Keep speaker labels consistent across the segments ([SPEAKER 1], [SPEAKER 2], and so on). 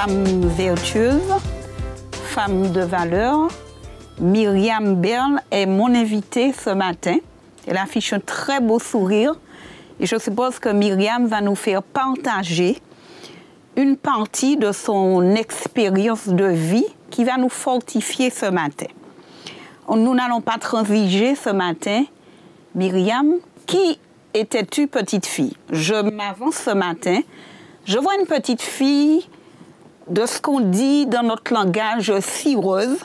[SPEAKER 1] femme vertueuse, femme de valeur. Myriam Berle est mon invitée ce matin. Elle affiche un très beau sourire et je suppose que Myriam va nous faire partager une partie de son expérience de vie qui va nous fortifier ce matin. Nous n'allons pas transiger ce matin. Myriam, qui étais-tu petite fille? Je m'avance ce matin. Je vois une petite fille de ce qu'on dit dans notre langage cireuse,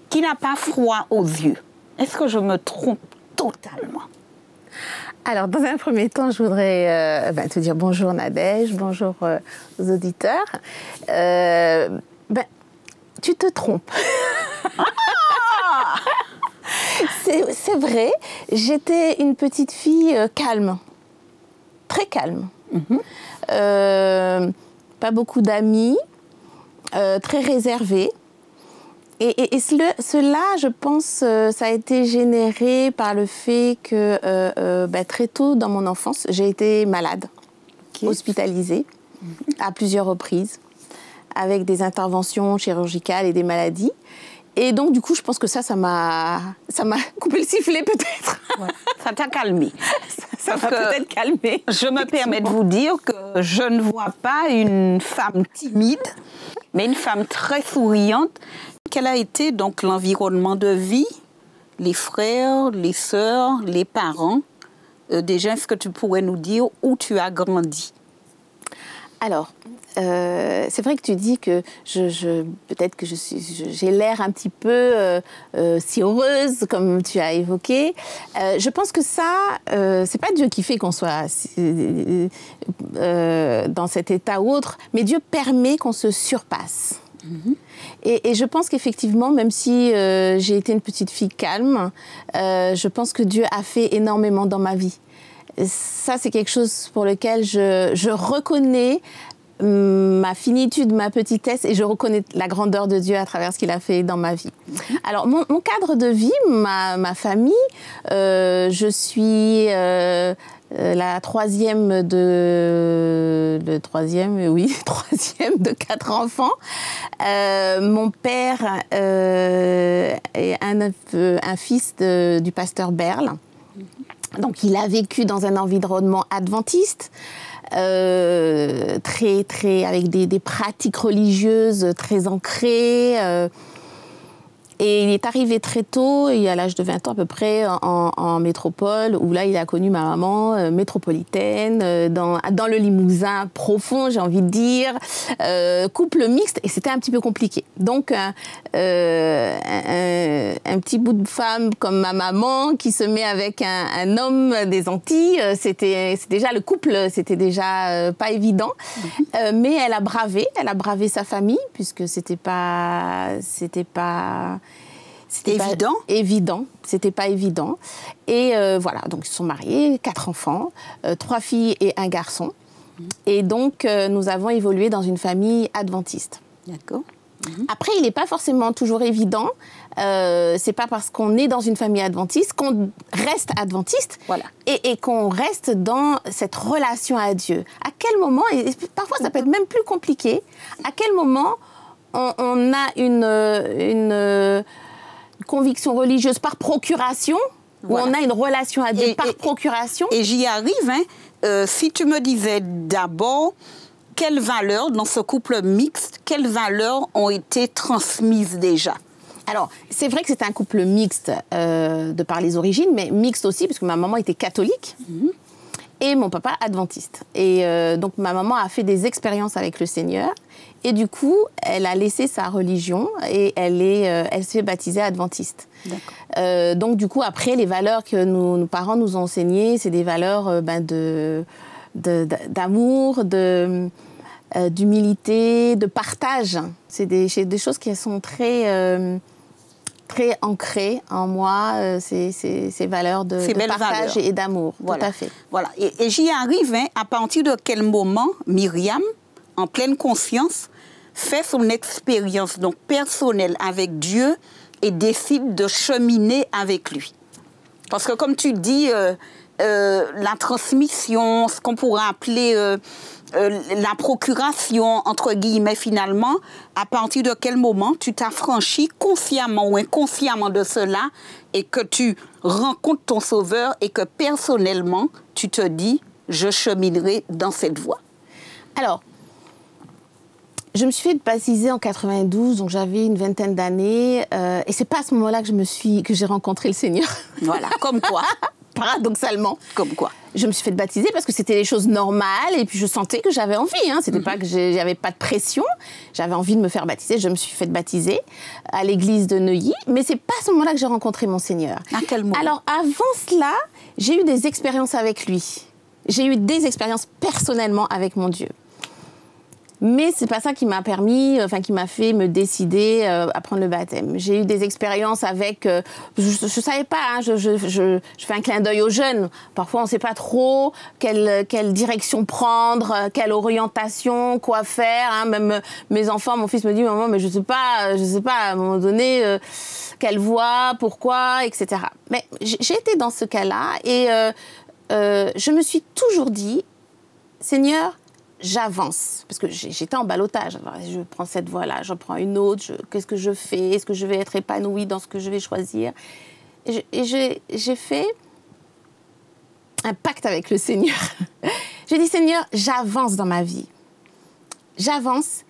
[SPEAKER 1] qui n'a pas froid aux yeux. Est-ce que je me trompe totalement?
[SPEAKER 2] Alors, dans un premier temps, je voudrais te dire bonjour Nadège, bonjour aux auditeurs. Tu te trompes. C'est vrai, j'étais une petite fille calme, très calme. Pas beaucoup d'amis, très réservée. Et cela, je pense, ça a été généré par le fait que très tôt dans mon enfance, j'ai été malade, hospitalisée à plusieurs reprises, avec des interventions chirurgicales et des maladies. Et donc, du coup, je pense que ça m'a coupé le sifflet peut-être.
[SPEAKER 1] Ouais, ça t'a calmé.
[SPEAKER 2] Ça m'a peut-être calmé.
[SPEAKER 1] Je me permets de vous dire que je ne vois pas une femme timide, mais une femme très souriante. Quel a été donc l'environnement de vie, les frères, les sœurs, les parents? Déjà, est-ce que tu pourrais nous dire où tu as grandi?
[SPEAKER 2] Alors, c'est vrai que tu dis que peut-être que j'ai l'air un petit peu si heureuse, comme tu as évoqué. Je pense que ça, c'est pas Dieu qui fait qu'on soit dans cet état ou autre, mais Dieu permet qu'on se surpasse. Et je pense qu'effectivement, même si j'ai été une petite fille calme, je pense que Dieu a fait énormément dans ma vie. Ça, c'est quelque chose pour lequel je reconnais ma finitude, ma petitesse, et je reconnais la grandeur de Dieu à travers ce qu'il a fait dans ma vie. Alors, mon cadre de vie, ma famille, je suis la troisième de 4 enfants. Mon père est un fils du pasteur Berle. Donc, il a vécu dans un environnement adventiste, avec des pratiques religieuses très ancrées. Et il est arrivé très tôt, à l'âge de 20 ans à peu près, en métropole, où là, il a connu ma maman métropolitaine, dans le Limousin profond, j'ai envie de dire, couple mixte, et c'était un petit peu compliqué. Donc, un petit bout de femme comme ma maman qui se met avec un homme des Antilles, c'était déjà le couple, c'était déjà pas évident. Mais elle a bravé sa famille, puisque c'était pas évident. C'était pas évident. Et voilà, donc ils se sont mariés, 4 enfants, 3 filles et 1 garçon. Et donc, nous avons évolué dans une famille adventiste.
[SPEAKER 1] D'accord.
[SPEAKER 2] Après, il n'est pas forcément toujours évident. C'est pas parce qu'on est dans une famille adventiste qu'on reste adventiste.
[SPEAKER 1] Voilà.
[SPEAKER 2] Et qu'on reste dans cette relation à Dieu. À quel moment, et parfois ça peut être même plus compliqué, à quel moment on a une conviction religieuse par procuration, voilà, ou on a une relation à Dieu par procuration.
[SPEAKER 1] Et j'y arrive, hein. Si tu me disais d'abord, quelles valeurs, dans ce couple mixte, quelles valeurs ont été transmises déjà?
[SPEAKER 2] Alors, c'est vrai que c'était un couple mixte de par les origines, mais mixte aussi, parce que ma maman était catholique. Et mon papa adventiste. Et donc, ma maman a fait des expériences avec le Seigneur. Et du coup, elle a laissé sa religion et elle s'est baptisée adventiste. Donc, du coup, après, les valeurs que nos parents nous ont enseignées, c'est des valeurs d'amour, d'humilité, de partage. C'est des choses qui sont très ancrées en moi, ces valeurs de partage et d'amour.
[SPEAKER 1] Voilà.
[SPEAKER 2] Tout à fait.
[SPEAKER 1] Voilà. Et j'y arrive, hein, à partir de quel moment Myriam, en pleine conscience, fait son expérience donc personnelle avec Dieu et décide de cheminer avec lui. Parce que comme tu dis, la transmission, ce qu'on pourrait appeler la procuration, entre guillemets, finalement, à partir de quel moment tu t'affranchis consciemment ou inconsciemment de cela et que tu rencontres ton Sauveur et que personnellement, tu te dis, je cheminerai dans cette voie.
[SPEAKER 2] Alors, je me suis fait baptiser en 92, donc j'avais une vingtaine d'années, et c'est pas à ce moment-là que j'ai rencontré le Seigneur.
[SPEAKER 1] Voilà, comme quoi.
[SPEAKER 2] Paradoxalement.
[SPEAKER 1] Comme quoi.
[SPEAKER 2] Je me suis fait baptiser parce que c'était les choses normales et puis je sentais que j'avais envie. Hein. C'était pas que j'avais pas de pression. J'avais envie de me faire baptiser. Je me suis fait baptiser à l'église de Neuilly. Mais c'est pas à ce moment-là que j'ai rencontré mon Seigneur.
[SPEAKER 1] À quel moment?
[SPEAKER 2] Alors avant cela, j'ai eu des expériences avec lui. J'ai eu des expériences personnellement avec mon Dieu. Mais c'est pas ça qui m'a permis, qui m'a fait me décider à prendre le baptême. J'ai eu des expériences avec, je savais pas, hein, je fais un clin d'œil aux jeunes. Parfois on sait pas trop quelle direction prendre, quelle orientation, quoi faire. Hein. Même mes enfants, mon fils me dit maman, mais je sais pas, à un moment donné quelle voie, pourquoi, etc. Mais j'ai été dans ce cas-là et je me suis toujours dit, Seigneur, j'avance, parce que j'étais en ballottage. Alors, je prends cette voie-là, je prends une autre, qu'est-ce que je fais? Est-ce que je vais être épanouie dans ce que je vais choisir? Et j'ai fait un pacte avec le Seigneur. J'ai dit, Seigneur, j'avance dans ma vie. J'avance.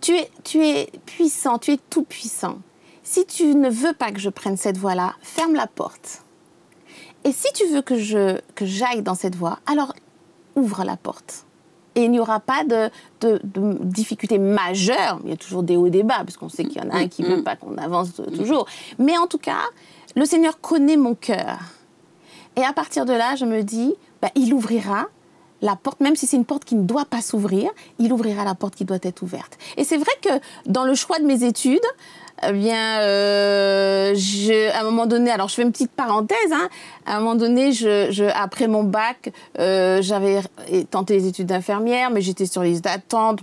[SPEAKER 2] Tu es puissant, tu es tout puissant. Si tu ne veux pas que je prenne cette voie-là, ferme la porte. Et si tu veux que j'aille dans cette voie, alors ouvre la porte. Et il n'y aura pas de difficultés majeures. Il y a toujours des hauts et des bas, parce qu'on sait qu'il y en a un qui ne veut pas qu'on avance toujours. Mais en tout cas, le Seigneur connaît mon cœur. Et à partir de là, je me dis, il ouvrira la porte, même si c'est une porte qui ne doit pas s'ouvrir, il ouvrira la porte qui doit être ouverte. Et c'est vrai que dans le choix de mes études, à un moment donné, alors je fais une petite parenthèse, hein, à un moment donné, après mon bac, j'avais tenté les études d'infirmière, mais j'étais sur liste d'attente,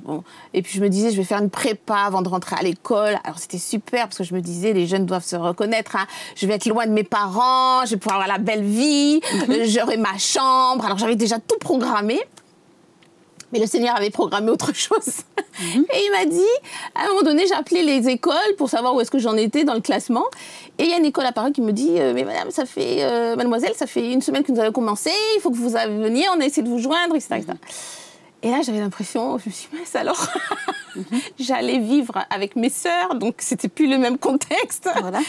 [SPEAKER 2] et puis je me disais, je vais faire une prépa avant de rentrer à l'école. Alors c'était super, parce que je me disais, les jeunes doivent se reconnaître, hein, je vais être loin de mes parents, je vais pouvoir avoir la belle vie, j'aurai ma chambre, alors j'avais déjà tout programmé. Mais le Seigneur avait programmé autre chose. Et il m'a dit, à un moment donné, j'ai appelé les écoles pour savoir où est-ce que j'en étais dans le classement. Et il y a une école à Paris qui me dit, mais madame, mademoiselle, ça fait une semaine que nous avons commencé, il faut que vous veniez, on a essayé de vous joindre, etc. etc. Et là, j'avais l'impression, je me suis dit, mince alors, j'allais vivre avec mes sœurs, donc c'était plus le même contexte. Voilà.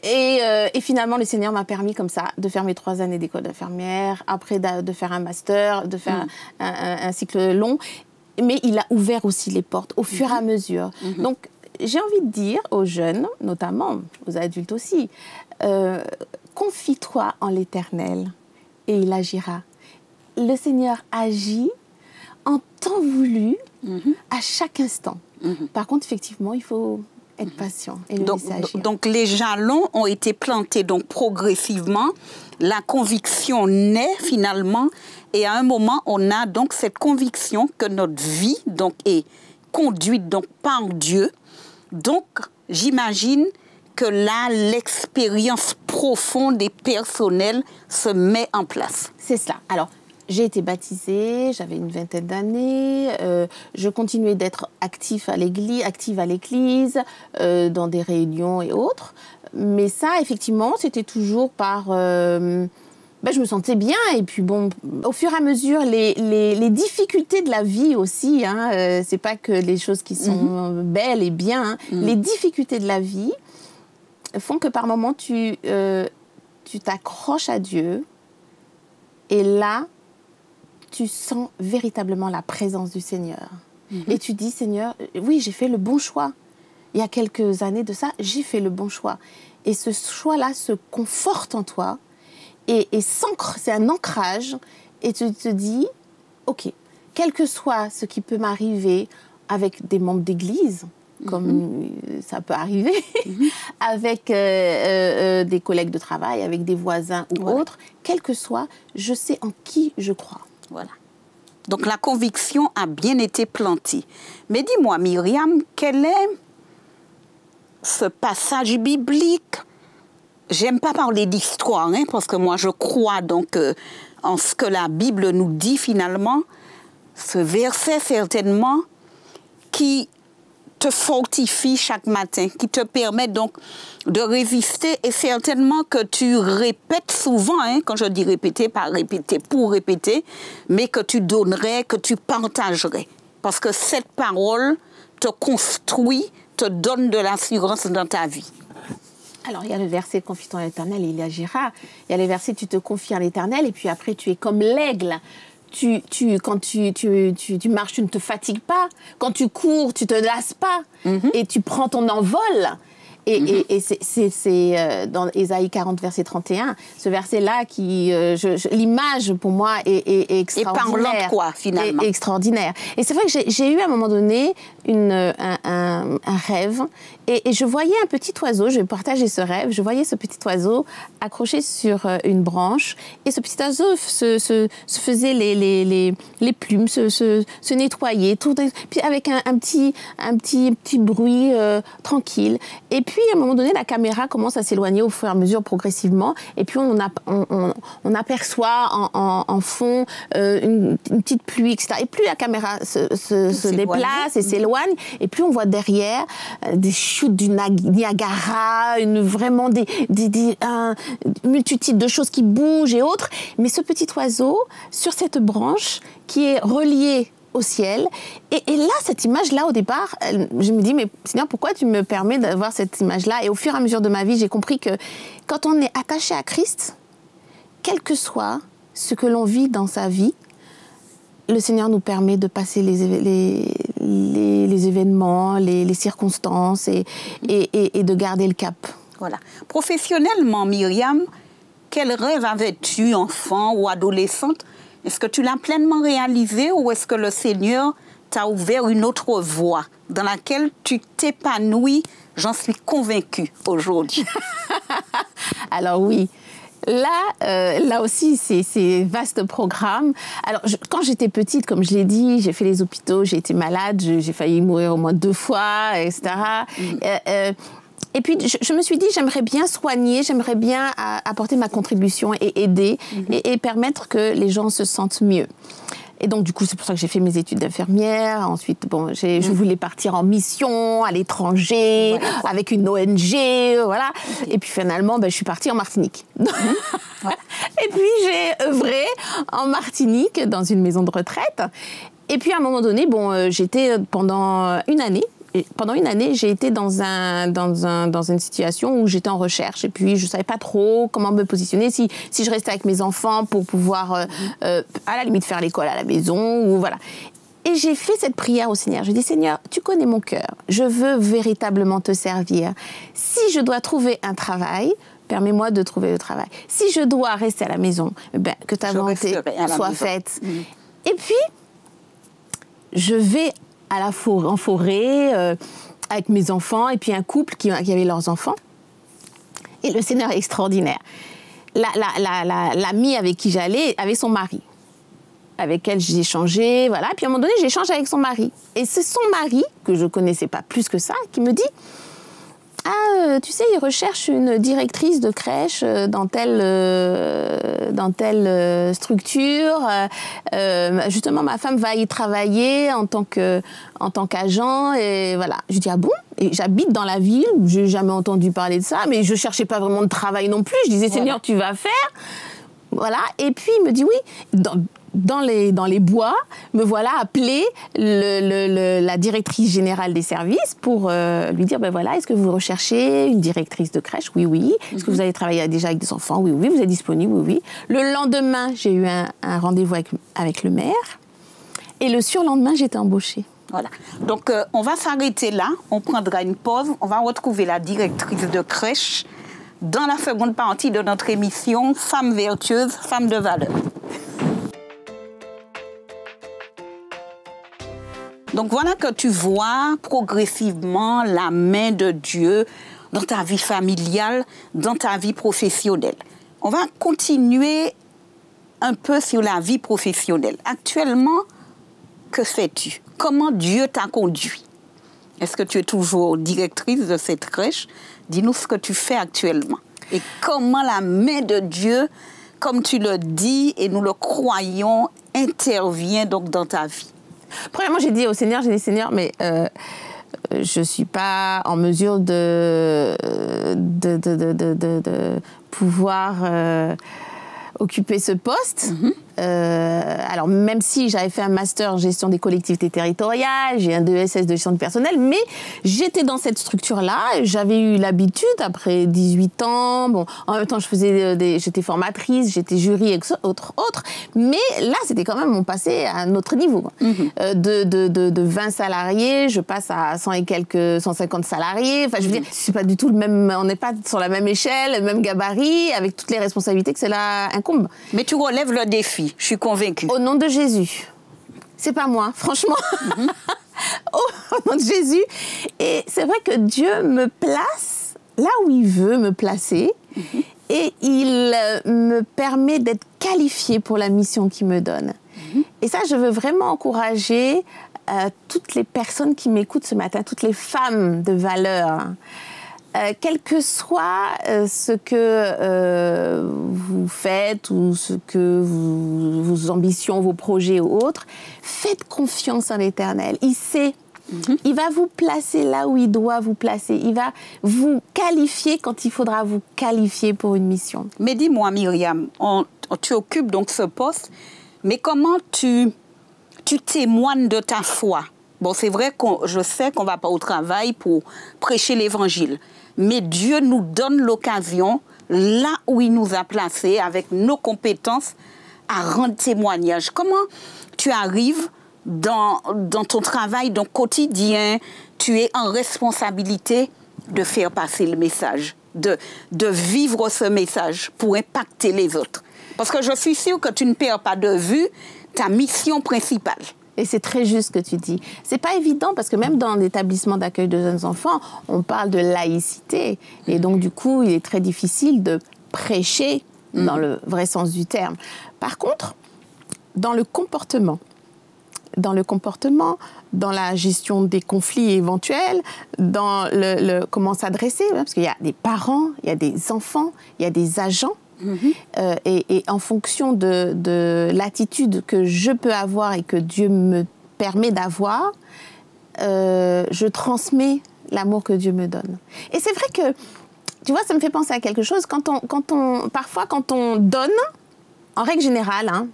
[SPEAKER 2] Et finalement, le Seigneur m'a permis comme ça de faire mes 3 années d'école d'infirmière, après de faire un master, de faire un cycle long. Mais il a ouvert aussi les portes au fur et à mesure. Donc, j'ai envie de dire aux jeunes, notamment aux adultes aussi, confie-toi en l'Éternel et il agira. Le Seigneur agit en temps voulu, à chaque instant. Par contre, effectivement, il faut être patient et le laisser agir.
[SPEAKER 1] Donc, les jalons ont été plantés donc, progressivement. La conviction naît finalement. Et à un moment, on a donc cette conviction que notre vie donc, est conduite donc, par Dieu. Donc, j'imagine que là, l'expérience profonde et personnelle se met en place.
[SPEAKER 2] C'est cela. Alors, j'ai été baptisée, j'avais une vingtaine d'années, je continuais d'être active à l'église, dans des réunions et autres. Mais ça, effectivement, c'était toujours par... je me sentais bien et puis bon, au fur et à mesure, les difficultés de la vie aussi, hein, c'est pas que les choses qui sont belles et bien, hein, les difficultés de la vie font que par moments, tu t'accroches à Dieu et là, tu sens véritablement la présence du Seigneur. Et tu dis, Seigneur, oui, j'ai fait le bon choix. Il y a quelques années de ça, j'ai fait le bon choix. Et ce choix-là se conforte en toi et s'ancre, c'est un ancrage. Et tu te dis, OK, quel que soit ce qui peut m'arriver avec des membres d'église, comme ça peut arriver, avec des collègues de travail, avec des voisins ou autres, quel que soit, je sais en qui je crois.
[SPEAKER 1] Voilà. Donc la conviction a bien été plantée. Mais dis-moi, Myriam, quel est ce passage biblique? J'aime pas parler d'histoire, hein, parce que moi je crois donc en ce que la Bible nous dit finalement. ce verset certainement qui te fortifie chaque matin, qui te permet donc de résister et certainement que tu répètes souvent, hein, quand je dis répéter, pas répéter pour répéter, mais que tu donnerais, que tu partagerais. Parce que cette parole te construit, te donne de l'assurance dans ta vie.
[SPEAKER 2] Alors, il y a le verset « Confie-toi en l'Éternel et il agira ». Il y a le verset « Tu te confies en l'Éternel » et puis après, tu es comme l'aigle. Quand tu marches, tu ne te fatigues pas. Quand tu cours, tu ne te lasses pas. Et tu prends ton envol. Et c'est dans Ésaïe 40, verset 31, ce verset-là, l'image pour moi est extraordinaire.
[SPEAKER 1] Et parlant de quoi, finalement?
[SPEAKER 2] Extraordinaire. Et c'est vrai que j'ai eu à un moment donné un rêve, et je voyais un petit oiseau, je vais partager ce rêve, je voyais ce petit oiseau accroché sur une branche, et ce petit oiseau se faisait les plumes, se nettoyer, puis avec un petit bruit tranquille. Et puis, à un moment donné, la caméra commence à s'éloigner au fur et à mesure, progressivement. Et puis, on aperçoit en fond une petite pluie, etc. Et plus la caméra se déplace et s'éloigne, et plus on voit derrière des chutes du Niagara, vraiment une multitude de choses qui bougent et autres. Mais ce petit oiseau, sur cette branche, qui est reliée au ciel. Et là, cette image-là, au départ, je me dis, mais Seigneur, pourquoi tu me permets d'avoir cette image-là? Et au fur et à mesure de ma vie, j'ai compris que quand on est attaché à Christ, quel que soit ce que l'on vit dans sa vie, le Seigneur nous permet de passer les événements, les circonstances et de garder le cap.
[SPEAKER 1] Voilà. Professionnellement, Myriam, quel rêve avais-tu, enfant ou adolescente? Est-ce que tu l'as pleinement réalisé ou est-ce que le Seigneur t'a ouvert une autre voie dans laquelle tu t'épanouis? J'en suis convaincue aujourd'hui.
[SPEAKER 2] Alors oui. Là aussi, c'est vaste programme. Alors, quand j'étais petite, comme je l'ai dit, j'ai fait les hôpitaux, j'ai été malade, j'ai failli mourir au moins 2 fois, etc. Et puis, je me suis dit, j'aimerais bien soigner, j'aimerais bien apporter ma contribution et aider et permettre que les gens se sentent mieux. Et donc, du coup, c'est pour ça que j'ai fait mes études d'infirmière. Ensuite, bon, je voulais partir en mission à l'étranger, avec une ONG, voilà. Et puis, finalement, je suis partie en Martinique. Et puis, j'ai œuvré en Martinique, dans une maison de retraite. Et puis, à un moment donné, j'étais pendant une année. Et pendant une année, j'ai été dans une situation où j'étais en recherche et puis je ne savais pas trop comment me positionner, si je restais avec mes enfants pour pouvoir, à la limite, faire l'école à la maison, ou voilà. Et j'ai fait cette prière au Seigneur. Je dis, Seigneur, tu connais mon cœur. Je veux véritablement te servir. Si je dois trouver un travail, permets-moi de trouver le travail. Si je dois rester à la maison, que ta volonté soit faite. Et puis, je vais en forêt, avec mes enfants, et puis un couple qui avait leurs enfants. Et le Seigneur est extraordinaire. L'amie avec qui j'allais avait son mari, avec elle j'ai échangé, voilà. Puis à un moment donné, j'échange avec son mari. Et c'est son mari, que je ne connaissais pas plus que ça, qui me dit « Ah, tu sais, il recherche une directrice de crèche dans telle structure. Justement, ma femme va y travailler en tant qu'agent. Et voilà. Je dis, ah bon? Et j'habite dans la ville, je n'ai jamais entendu parler de ça, mais je ne cherchais pas vraiment de travail non plus. Je disais, Seigneur, tu vas faire. Voilà. Et puis, il me dit, oui, dans les bois, me voilà appelée la directrice générale des services pour lui dire, est-ce que vous recherchez une directrice de crèche? Oui, oui. Est-ce que vous avez travaillé déjà avec des enfants? Oui, oui. Vous êtes disponible? Oui, oui. Le lendemain, j'ai eu un rendez-vous avec le maire. Et le surlendemain, j'étais embauchée.
[SPEAKER 1] Voilà. Donc, on va s'arrêter là. On prendra une pause. On va retrouver la directrice de crèche dans la seconde partie de notre émission « Femmes vertueuses, femmes de valeur ». Donc voilà que tu vois progressivement la main de Dieu dans ta vie familiale, dans ta vie professionnelle. On va continuer un peu sur la vie professionnelle. Actuellement, que fais-tu? Comment Dieu t'a conduit? Est-ce que tu es toujours directrice de cette crèche? Dis-nous ce que tu fais actuellement. Et comment la main de Dieu comme tu le dis et nous le croyons, intervient donc dans ta vie?
[SPEAKER 2] Premièrement, j'ai dit au Seigneur, Seigneur, mais je ne suis pas en mesure de pouvoir occuper ce poste. Alors, même si j'avais fait un master en gestion des collectivités territoriales, j'ai un DESS de gestion du personnel, mais j'étais dans cette structure-là. J'avais eu l'habitude, après 18 ans, bon, en même temps, j'étais formatrice, j'étais jury, et autres. Mais là, c'était quand même mon passé à un autre niveau. De 20 salariés, je passe à 100 et quelques, 150 salariés. Enfin, je veux dire, c'est pas du tout le même, on n'est pas sur la même échelle, le même gabarit, avec toutes les responsabilités que cela incombe.
[SPEAKER 1] Mais tu relèves le défi. Je suis convaincue.
[SPEAKER 2] Au nom de Jésus. C'est pas moi, franchement. Au nom de Jésus. Et c'est vrai que Dieu me place là où il veut me placer. Et il me permet d'être qualifiée pour la mission qu'il me donne. Et ça, je veux vraiment encourager toutes les personnes qui m'écoutent ce matin, toutes les femmes de valeur. Quel que soit ce que vous faites ou ce que vos ambitions, vos projets ou autres, faites confiance en l'Éternel. Il sait. Il va vous placer là où il doit vous placer. Il va vous qualifier quand il faudra vous qualifier pour une mission.
[SPEAKER 1] Mais dis-moi, Myriam, tu occupes donc ce poste, mais comment tu témoignes de ta foi? Bon, c'est vrai que je sais qu'on ne va pas au travail pour prêcher l'Évangile. Mais Dieu nous donne l'occasion, là où il nous a placés, avec nos compétences, à rendre témoignage. Comment tu arrives dans ton travail, dans le quotidien, tu es en responsabilité de faire passer le message, de vivre ce message pour impacter les autres. Parce que je suis sûre que tu ne perds pas de vue ta mission principale.
[SPEAKER 2] Et c'est très juste ce que tu dis. C'est pas évident parce que même dans l'établissement d'accueil de jeunes enfants, on parle de laïcité. Et donc, du coup, il est très difficile de prêcher dans le vrai sens du terme. Par contre, dans le comportement, dans la gestion des conflits éventuels, dans comment s'adresser, parce qu'il y a des parents, il y a des enfants, il y a des agents. Et en fonction de l'attitude que je peux avoir et que Dieu me permet d'avoir, je transmets l'amour que Dieu me donne. Et c'est vrai que, tu vois, ça me fait penser à quelque chose. Parfois, quand on donne, en règle générale, hein,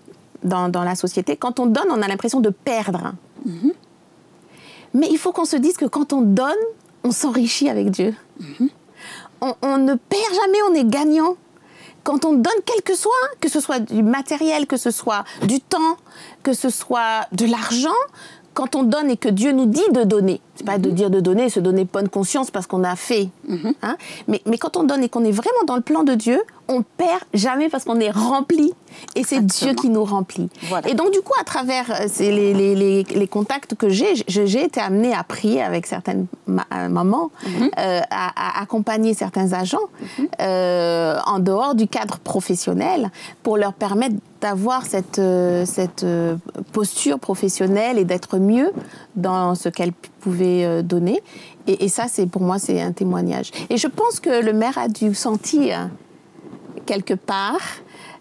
[SPEAKER 2] dans la société, quand on donne, on a l'impression de perdre. Mais il faut qu'on se dise que quand on donne, on s'enrichit avec Dieu. On ne perd jamais, on est gagnant. Quand on donne que ce soit du matériel, que ce soit du temps, que ce soit de l'argent, quand on donne et que Dieu nous dit de donner, c'est pas de dire de donner, se donner bonne conscience parce qu'on a fait, hein, mais quand on donne et qu'on est vraiment dans le plan de Dieu, on perd jamais parce qu'on est rempli et c'est Dieu qui nous remplit. Voilà. Et donc du coup, à travers les contacts que j'ai été amenée à prier avec certaines mamans, à accompagner certains agents en dehors du cadre professionnel pour leur permettre d'avoir cette posture professionnelle et d'être mieux dans ce qu'elles pouvaient donner. Et ça, pour moi, c'est un témoignage. Et je pense que le maire a dû sentir quelque part,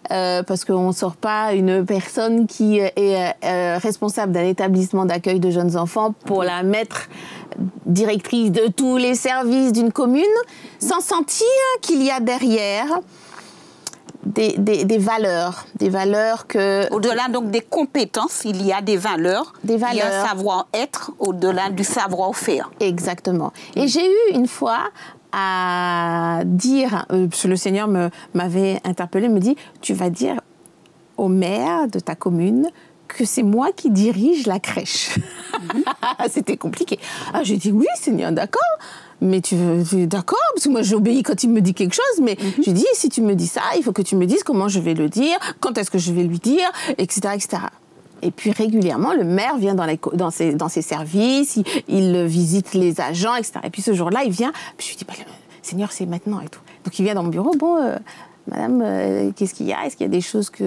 [SPEAKER 2] parce qu'on ne sort pas une personne qui est responsable d'un établissement d'accueil de jeunes enfants pour la mettre directrice de tous les services d'une commune, sans sentir qu'il y a derrière des valeurs que...
[SPEAKER 1] Au-delà donc des compétences, il y a des valeurs. Il y a un savoir-être au-delà du savoir-faire.
[SPEAKER 2] Exactement. Et j'ai eu une fois à dire, le Seigneur m'avait interpellée, me dit, tu vas dire au maire de ta commune que c'est moi qui dirige la crèche. C'était compliqué. Ah, j'ai dit, oui, Seigneur, d'accord. Mais tu d'accord, parce que moi j'obéis quand il me dit quelque chose, mais je dis, si tu me dis ça, il faut que tu me dises comment je vais le dire, quand est-ce que je vais lui dire, etc., etc. Et puis régulièrement, le maire vient dans ses services, il visite les agents, etc. Et puis ce jour-là, il vient, puis je lui dis, bah, Seigneur, c'est maintenant et tout. Donc il vient dans mon bureau, bon... Madame, qu'est-ce qu'il y a? Est-ce qu'il y a des choses qui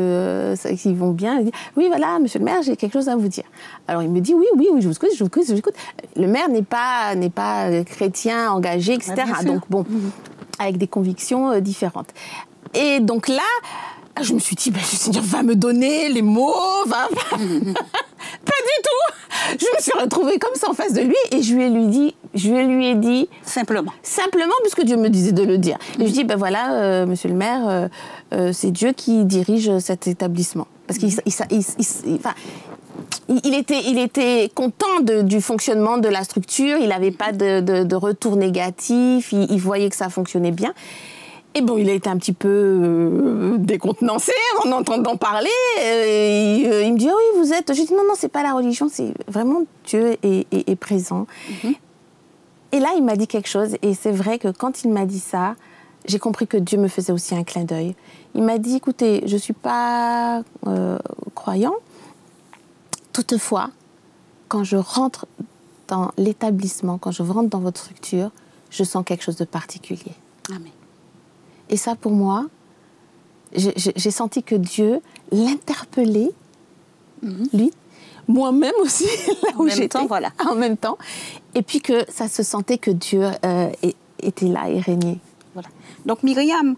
[SPEAKER 2] vont bien? Dit, oui, voilà, monsieur le maire, j'ai quelque chose à vous dire. Alors il me dit, oui, je vous écoute. Le maire n'est pas chrétien, engagé, etc. Donc bon, avec des convictions différentes. Et donc là, je me suis dit, le Seigneur va me donner les mots, Pas du tout. Je me suis retrouvée comme ça en face de lui et je lui ai dit...
[SPEAKER 1] Simplement.
[SPEAKER 2] Simplement, puisque Dieu me disait de le dire. Et je dis, voilà, monsieur le maire, c'est Dieu qui dirige cet établissement. Parce qu'il était content du fonctionnement de la structure, il n'avait pas de retour négatif, il voyait que ça fonctionnait bien. Et bon, il a été un petit peu décontenancé en entendant parler. Il me dit, oh oui, vous êtes... Je dis, non, c'est pas la religion, c'est vraiment Dieu est présent. Et là, il m'a dit quelque chose, et c'est vrai que quand il m'a dit ça, j'ai compris que Dieu me faisait aussi un clin d'œil. Il m'a dit, écoutez, je ne suis pas croyant. Toutefois, quand je rentre dans l'établissement, quand je rentre dans votre structure, je sens quelque chose de particulier.
[SPEAKER 1] Amen.
[SPEAKER 2] Et ça, pour moi, j'ai senti que Dieu l'interpellait, lui, moi-même aussi, là où j'étais,
[SPEAKER 1] voilà.
[SPEAKER 2] En même temps. Et puis que ça se sentait que Dieu était là et régnait.
[SPEAKER 1] Voilà. Donc, Myriam,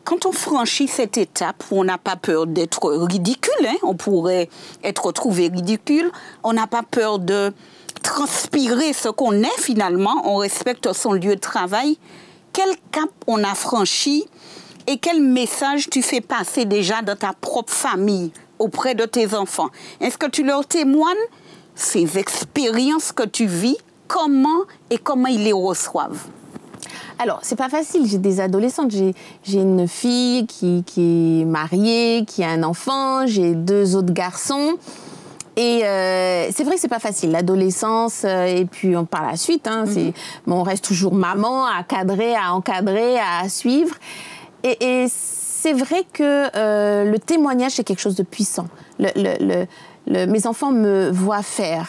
[SPEAKER 1] quand on franchit cette étape où on n'a pas peur d'être ridicule, on pourrait être trouvé ridicule, on n'a pas peur de transpirer ce qu'on est finalement, on respecte son lieu de travail. Quel cap on a franchi et quel message tu fais passer déjà dans ta propre famille, auprès de tes enfants? Est-ce que tu leur témoignes ces expériences que tu vis, comment ils les reçoivent?
[SPEAKER 2] Alors, c'est pas facile, j'ai des adolescentes, j'ai une fille qui est mariée, qui a un enfant, j'ai 2 autres garçons. Et c'est vrai que c'est pas facile, l'adolescence, et puis par la suite, on reste toujours maman, à cadrer, à encadrer, à suivre. Et c'est vrai que le témoignage, c'est quelque chose de puissant. Mes enfants me voient faire.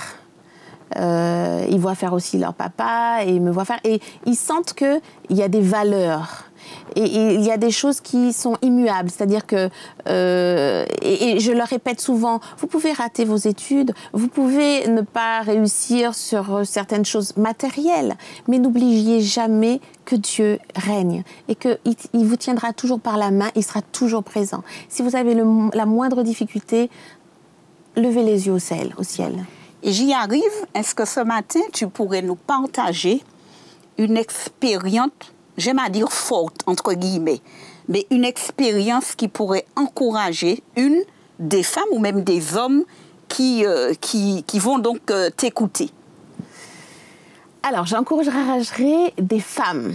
[SPEAKER 2] Ils voient faire aussi leur papa, et ils me voient faire. Et ils sentent qu'il y a des valeurs. Et il y a des choses qui sont immuables, c'est-à-dire que, et je leur répète souvent, vous pouvez rater vos études, vous pouvez ne pas réussir sur certaines choses matérielles, mais n'oubliez jamais que Dieu règne et qu'il vous tiendra toujours par la main, il sera toujours présent. Si vous avez la moindre difficulté, levez les yeux au ciel.
[SPEAKER 1] Et j'y arrive, est-ce que ce matin, tu pourrais nous partager une expérience, j'aime à dire forte, entre guillemets, mais une expérience qui pourrait encourager une des femmes ou même des hommes qui vont donc t'écouter?
[SPEAKER 2] Alors, j'encouragerai des femmes.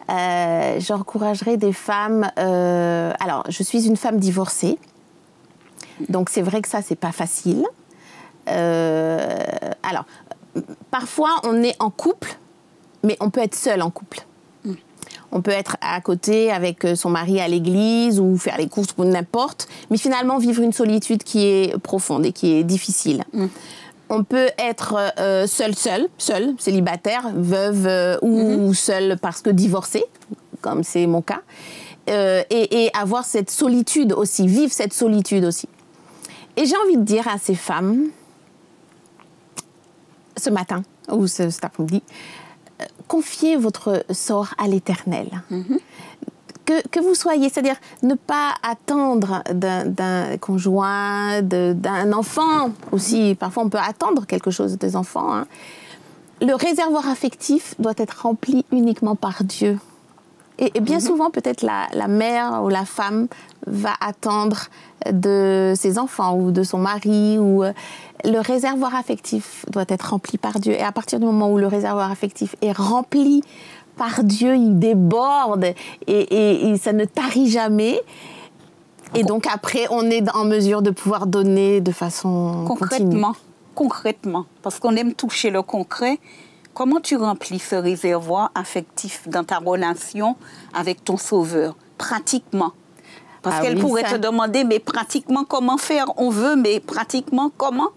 [SPEAKER 2] J'encouragerai des femmes... alors, je suis une femme divorcée, donc c'est vrai que ça, c'est pas facile. Alors, parfois, on est en couple, mais on peut être seul en couple. On peut être à côté avec son mari à l'église ou faire les courses ou n'importe, mais finalement vivre une solitude qui est profonde et qui est difficile. On peut être seul, célibataire, veuve ou seul parce que divorcé, comme c'est mon cas, et avoir cette solitude aussi, vivre cette solitude aussi. Et j'ai envie de dire à ces femmes, ce matin ou cet après-midi, confiez votre sort à l'Éternel. Que vous soyez, c'est-à-dire ne pas attendre d'un conjoint, d'un enfant aussi. Parfois, on peut attendre quelque chose des enfants. Le réservoir affectif doit être rempli uniquement par Dieu. Et bien souvent, peut-être la mère ou la femme va attendre de ses enfants ou de son mari. Le réservoir affectif doit être rempli par Dieu. Et à partir du moment où le réservoir affectif est rempli par Dieu, il déborde et ça ne tarit jamais. Et donc après, on est en mesure de pouvoir donner de façon
[SPEAKER 1] Concrètement, parce qu'on aime toucher le concret. Comment tu remplis ce réservoir affectif dans ta relation avec ton Sauveur, pratiquement? Parce qu'elle pourrait te demander, mais pratiquement, comment faire? On veut, mais pratiquement, comment?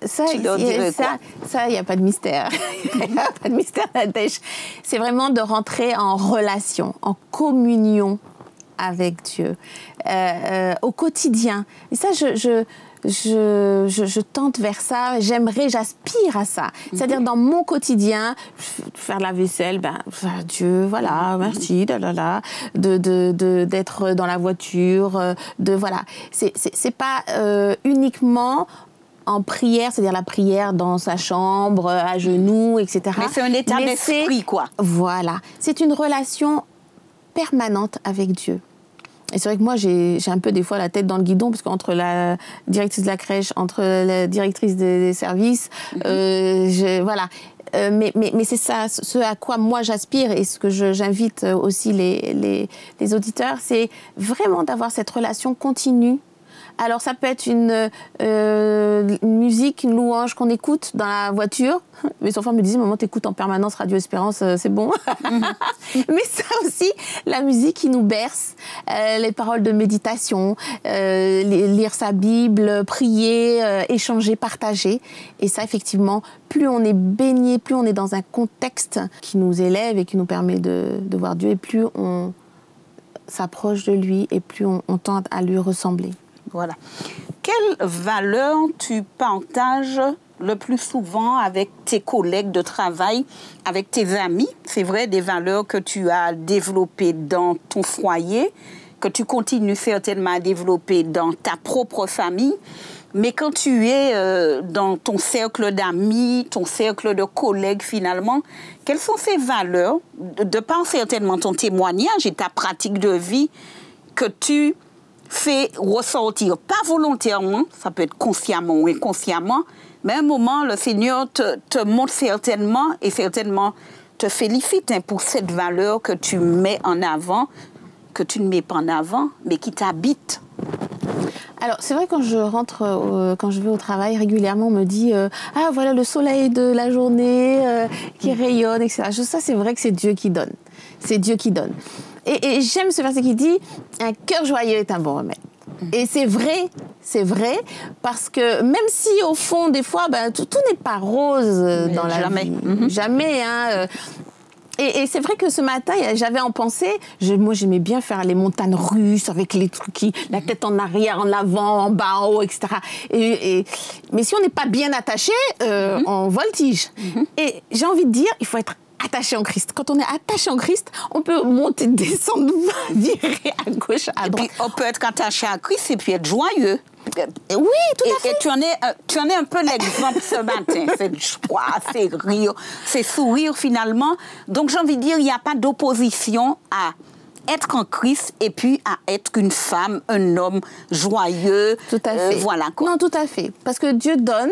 [SPEAKER 2] Tu leur dirais quoi? Ça, il n'y a pas de mystère. Il n'y a pas de mystère là-dessus. C'est vraiment de rentrer en relation, en communion avec Dieu, au quotidien. Et ça, je tente vers ça, j'aspire à ça. C'est-à-dire dans mon quotidien, faire la vaisselle, Dieu, voilà, merci, d'être dans la voiture, voilà. C'est pas uniquement en prière, c'est-à-dire la prière dans sa chambre, à genoux, etc.
[SPEAKER 1] Mais c'est un état d'esprit, quoi.
[SPEAKER 2] Voilà. C'est une relation permanente avec Dieu. Et c'est vrai que moi, j'ai un peu des fois la tête dans le guidon, parce qu'entre la directrice de la crèche, entre la directrice des services, voilà. Mais c'est ça, ce à quoi moi j'aspire et ce que j'invite aussi les auditeurs, c'est vraiment d'avoir cette relation continue. Alors, ça peut être une musique, une louange qu'on écoute dans la voiture. Mes enfants me disaient, maman, t'écoutes en permanence Radio Espérance, c'est bon. Mais ça aussi, la musique qui nous berce, les paroles de méditation, lire sa Bible, prier, échanger, partager. Et ça, effectivement, plus on est baigné, plus on est dans un contexte qui nous élève et qui nous permet de voir Dieu, et plus on s'approche de lui et plus on tend à lui ressembler.
[SPEAKER 1] Voilà. Quelles valeurs tu partages le plus souvent avec tes collègues de travail, avec tes amis? C'est vrai, des valeurs que tu as développées dans ton foyer, que tu continues certainement à développer dans ta propre famille. Mais quand tu es dans ton cercle d'amis, ton cercle de collègues finalement, quelles sont ces valeurs, de par certainement ton témoignage et ta pratique de vie, que tu fais ressortir, pas volontairement, ça peut être consciemment ou inconsciemment, mais à un moment, le Seigneur te montre certainement, et certainement te félicite pour cette valeur que tu mets en avant, que tu ne mets pas en avant, mais qui t'habite.
[SPEAKER 2] Alors, c'est vrai, quand je rentre, quand je vais au travail, régulièrement, on me dit ah, voilà le soleil de la journée qui rayonne, etc. Ça, c'est vrai que c'est Dieu qui donne. C'est Dieu qui donne. Et j'aime ce verset qui dit « Un cœur joyeux est un bon remède ». Et c'est vrai, parce que même si au fond, des fois, tout n'est pas rose dans la vie. Jamais, hein. Et c'est vrai que ce matin, j'avais en pensée, moi j'aimais bien faire les montagnes russes avec les trucs, la tête en arrière, en avant, en bas, en haut, etc. Mais si on n'est pas bien attaché, on voltige. Et j'ai envie de dire, il faut être attaché en Christ. Quand on est attaché en Christ, on peut monter, descendre, virer à gauche, à droite.
[SPEAKER 1] Et puis, on peut être attaché à Christ et puis être joyeux.
[SPEAKER 2] Oui, tout à fait.
[SPEAKER 1] Et tu en es un peu l'exemple ce matin. C'est joie, c'est rire, c'est sourire finalement. Donc, j'ai envie de dire, il n'y a pas d'opposition à être en Christ et puis à être une femme, un homme joyeux.
[SPEAKER 2] Tout à fait.
[SPEAKER 1] Voilà.
[SPEAKER 2] Non, tout à fait. Parce que Dieu donne.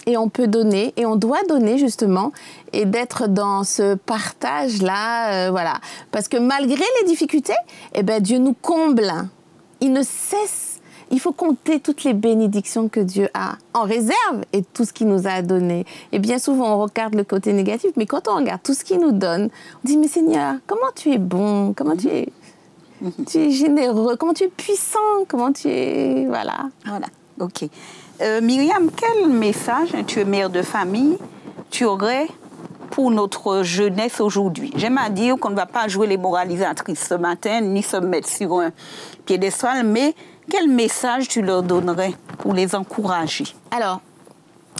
[SPEAKER 2] Et on peut donner, et on doit donner justement, et d'être dans ce partage-là, voilà. Parce que malgré les difficultés, Dieu nous comble. Il ne cesse. Il faut compter toutes les bénédictions que Dieu a en réserve et tout ce qu'il nous a donné. Et bien souvent, on regarde le côté négatif, mais quand on regarde tout ce qu'il nous donne, on dit, mais Seigneur, comment tu es bon, comment tu es généreux, comment tu es puissant, comment tu es... Voilà.
[SPEAKER 1] Voilà, ok. Myriam, quel message, tu es mère de famille, tu aurais pour notre jeunesse aujourd'hui? J'aime à dire qu'on ne va pas jouer les moralisatrices ce matin, ni se mettre sur un piédestal, mais quel message tu leur donnerais pour les encourager? Alors,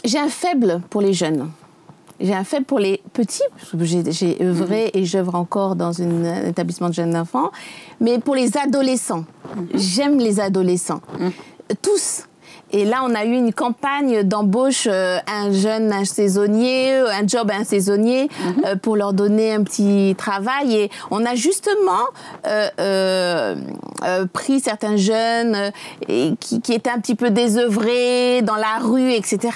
[SPEAKER 2] j'ai un faible pour les jeunes. J'ai un faible pour les petits. J'ai œuvré et j'œuvre encore dans un établissement de jeunes enfants. Mais pour les adolescents, j'aime les adolescents. Tous. Et là, on a eu une campagne d'embauche, un saisonnier, un job à un saisonnier, pour leur donner un petit travail. Et on a justement pris certains jeunes qui étaient un petit peu désœuvrés dans la rue, etc.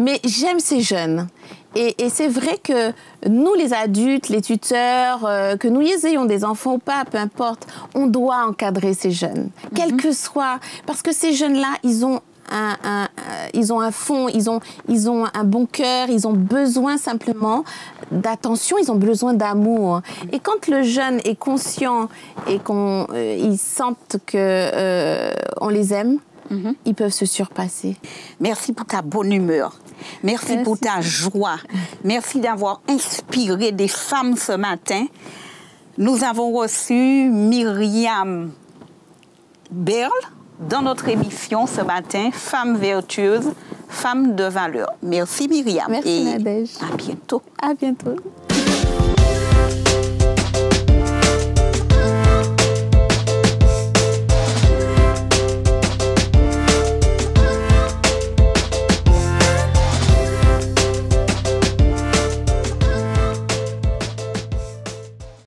[SPEAKER 2] Mais j'aime ces jeunes. Et c'est vrai que nous, les adultes, les tuteurs, que nous ayons des enfants ou pas, peu importe, on doit encadrer ces jeunes, quel que soit. Parce que ces jeunes-là, ils ont un fond, ils ont un bon cœur, ils ont besoin simplement d'attention, ils ont besoin d'amour. Et quand le jeune est conscient et qu'ils sentent qu'on les aime, ils peuvent se surpasser.
[SPEAKER 1] Merci pour ta bonne humeur. Merci pour ta joie. Merci d'avoir inspiré des femmes ce matin. Nous avons reçu Myriam Berle, dans notre émission ce matin, Femmes vertueuses, femmes de valeur. Merci Myriam.
[SPEAKER 2] Merci Nadège.
[SPEAKER 1] À bientôt.
[SPEAKER 2] À bientôt.